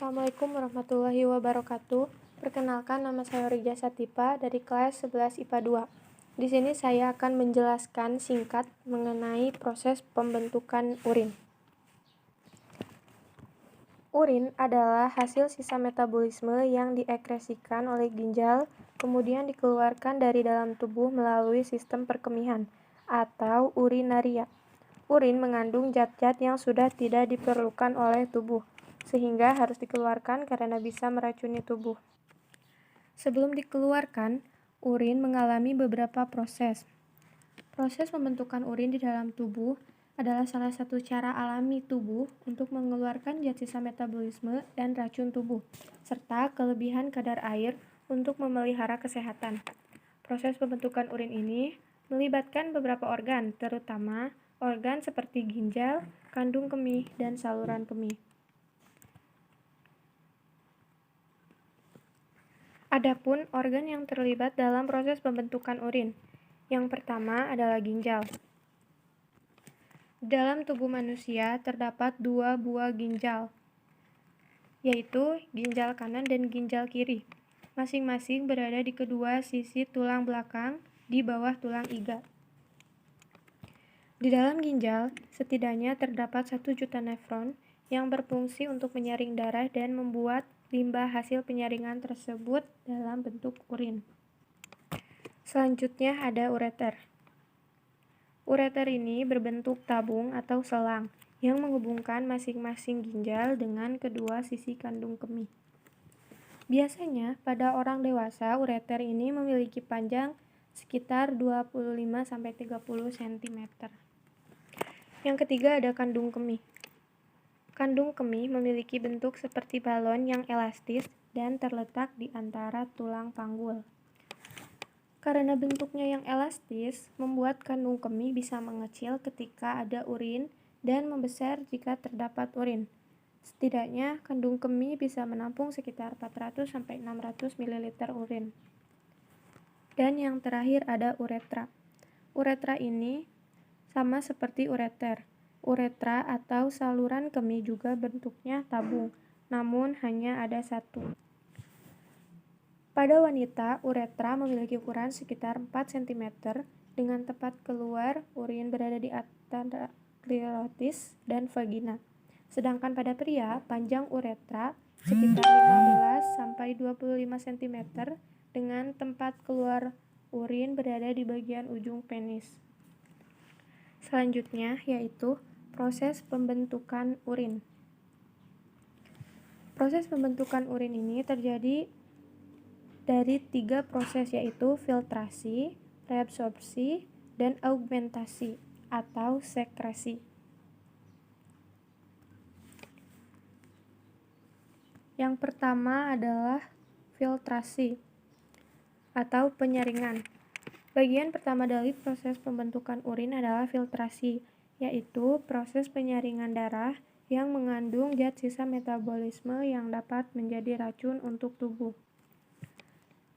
Assalamualaikum warahmatullahi wabarakatuh. Perkenalkan, nama saya Rija Satipa dari kelas 11 IPA 2. Di sini saya akan menjelaskan singkat mengenai proses pembentukan urin. Urin adalah hasil sisa metabolisme yang diekskresikan oleh ginjal, kemudian dikeluarkan dari dalam tubuh melalui sistem perkemihan atau urinaria. Urin mengandung zat-zat yang sudah tidak diperlukan oleh tubuh, sehingga harus dikeluarkan karena bisa meracuni tubuh. Sebelum dikeluarkan, urin mengalami beberapa proses. Proses pembentukan urin di dalam tubuh adalah salah satu cara alami tubuh untuk mengeluarkan zat sisa metabolisme dan racun tubuh, serta kelebihan kadar air untuk memelihara kesehatan. Proses pembentukan urin ini melibatkan beberapa organ, terutama organ seperti ginjal, kandung kemih, dan saluran kemih. Adapun organ yang terlibat dalam proses pembentukan urin. Yang pertama adalah ginjal. Dalam tubuh manusia terdapat 2 buah ginjal, yaitu ginjal kanan dan ginjal kiri. Masing-masing berada di kedua sisi tulang belakang di bawah tulang iga. Di dalam ginjal, setidaknya terdapat 1 juta nefron yang berfungsi untuk menyaring darah dan membuat limbah hasil penyaringan tersebut dalam bentuk urin. Selanjutnya ada ureter. Ureter ini berbentuk tabung atau selang yang menghubungkan masing-masing ginjal dengan kedua sisi kandung kemih. Biasanya pada orang dewasa ureter ini memiliki panjang sekitar 25-30 cm. Yang ketiga ada kandung kemih. Kandung kemih memiliki bentuk seperti balon yang elastis dan terletak di antara tulang panggul. Karena bentuknya yang elastis, membuat kandung kemih bisa mengecil ketika ada urin dan membesar jika terdapat urin. Setidaknya, kandung kemih bisa menampung sekitar 400-600 ml urin. Dan yang terakhir ada uretra. Uretra ini sama seperti ureter. Uretra atau saluran kemih juga bentuknya tabung, namun hanya ada 1. Pada wanita, uretra memiliki ukuran sekitar 4 cm dengan tempat keluar urin berada di antara klitoritis dan vagina. Sedangkan pada pria, panjang uretra sekitar 15-25 cm dengan tempat keluar urin berada di bagian ujung penis. Selanjutnya yaitu proses pembentukan urin. Proses pembentukan urin ini terjadi dari 3 proses, yaitu filtrasi, reabsorpsi, dan augmentasi atau sekresi. Yang pertama adalah filtrasi atau penyaringan. Bagian pertama dari proses pembentukan urin adalah filtrasi, yaitu proses penyaringan darah yang mengandung zat sisa metabolisme yang dapat menjadi racun untuk tubuh.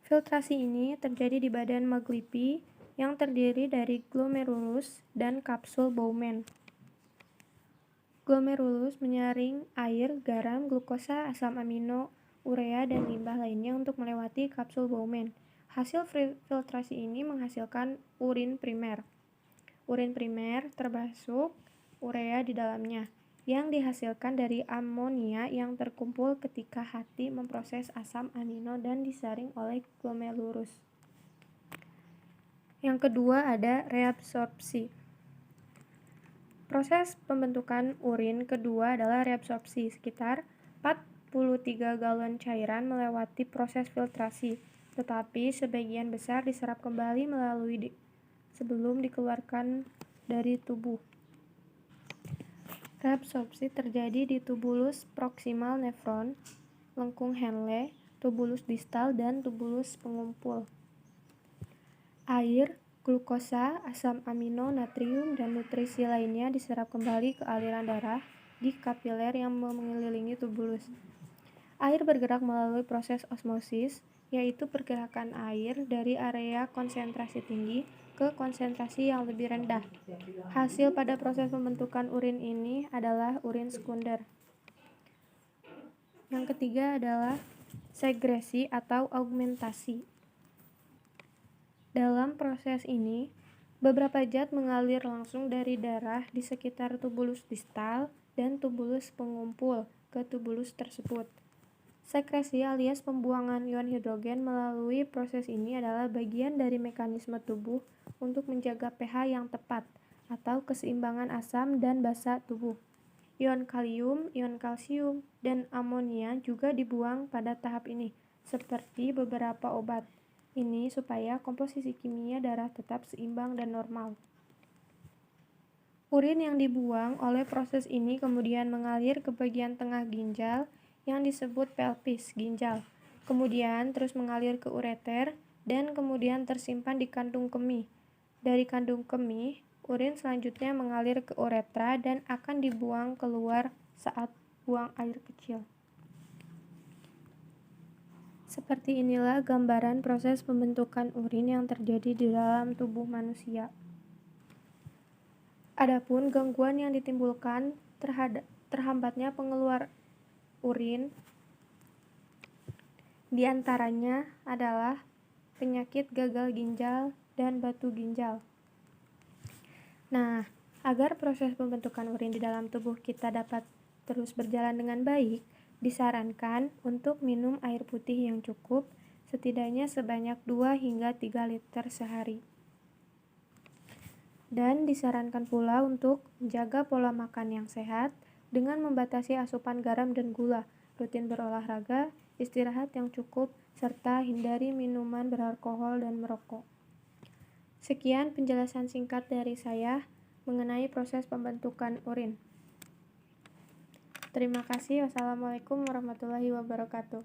Filtrasi ini terjadi di badan Maglipi yang terdiri dari glomerulus dan kapsul Bowman. Glomerulus menyaring air, garam, glukosa, asam amino, urea, dan limbah lainnya untuk melewati kapsul Bowman. Hasil filtrasi ini menghasilkan urin primer. Urin primer termasuk urea di dalamnya, yang dihasilkan dari amonia yang terkumpul ketika hati memproses asam amino dan disaring oleh glomerulus. Yang kedua ada reabsorpsi. Proses pembentukan urin kedua adalah reabsorpsi. Sekitar 43 galon cairan melewati proses filtrasi, tetapi sebagian besar diserap kembali melalui sebelum dikeluarkan dari tubuh. Reabsorpsi terjadi di tubulus proksimal nefron, lengkung Henle, tubulus distal, dan tubulus pengumpul. Air, glukosa, asam amino, natrium, dan nutrisi lainnya diserap kembali ke aliran darah di kapiler yang mengelilingi tubulus. Air bergerak melalui proses osmosis, yaitu pergerakan air dari area konsentrasi tinggi ke konsentrasi yang lebih rendah. Hasil pada proses pembentukan urin ini adalah urin sekunder. Yang ketiga adalah segresi atau augmentasi. Dalam proses ini, beberapa zat mengalir langsung dari darah di sekitar tubulus distal dan tubulus pengumpul ke tubulus tersebut. Sekresi alias pembuangan ion hidrogen melalui proses ini adalah bagian dari mekanisme tubuh untuk menjaga pH yang tepat atau keseimbangan asam dan basa tubuh. Ion kalium, ion kalsium, dan amonia juga dibuang pada tahap ini, seperti beberapa obat. Ini supaya komposisi kimia darah tetap seimbang dan normal. Urin yang dibuang oleh proses ini kemudian mengalir ke bagian tengah ginjal yang disebut pelvis ginjal, kemudian terus mengalir ke ureter, dan kemudian tersimpan di kandung kemih. Dari kandung kemih, urin selanjutnya mengalir ke uretra dan akan dibuang keluar saat buang air kecil. Seperti inilah gambaran proses pembentukan urin yang terjadi di dalam tubuh manusia. Adapun gangguan yang ditimbulkan terhambatnya pengeluar urin diantaranya adalah penyakit gagal ginjal dan batu ginjal. Nah, agar proses pembentukan urin di dalam tubuh kita dapat terus berjalan dengan baik, disarankan untuk minum air putih yang cukup, setidaknya sebanyak 2 hingga 3 liter sehari. Dan disarankan pula untuk menjaga pola makan yang sehat dengan membatasi asupan garam dan gula, rutin berolahraga, istirahat yang cukup, serta hindari minuman beralkohol dan merokok. Sekian penjelasan singkat dari saya mengenai proses pembentukan urin. Terima kasih. Wassalamualaikum warahmatullahi wabarakatuh.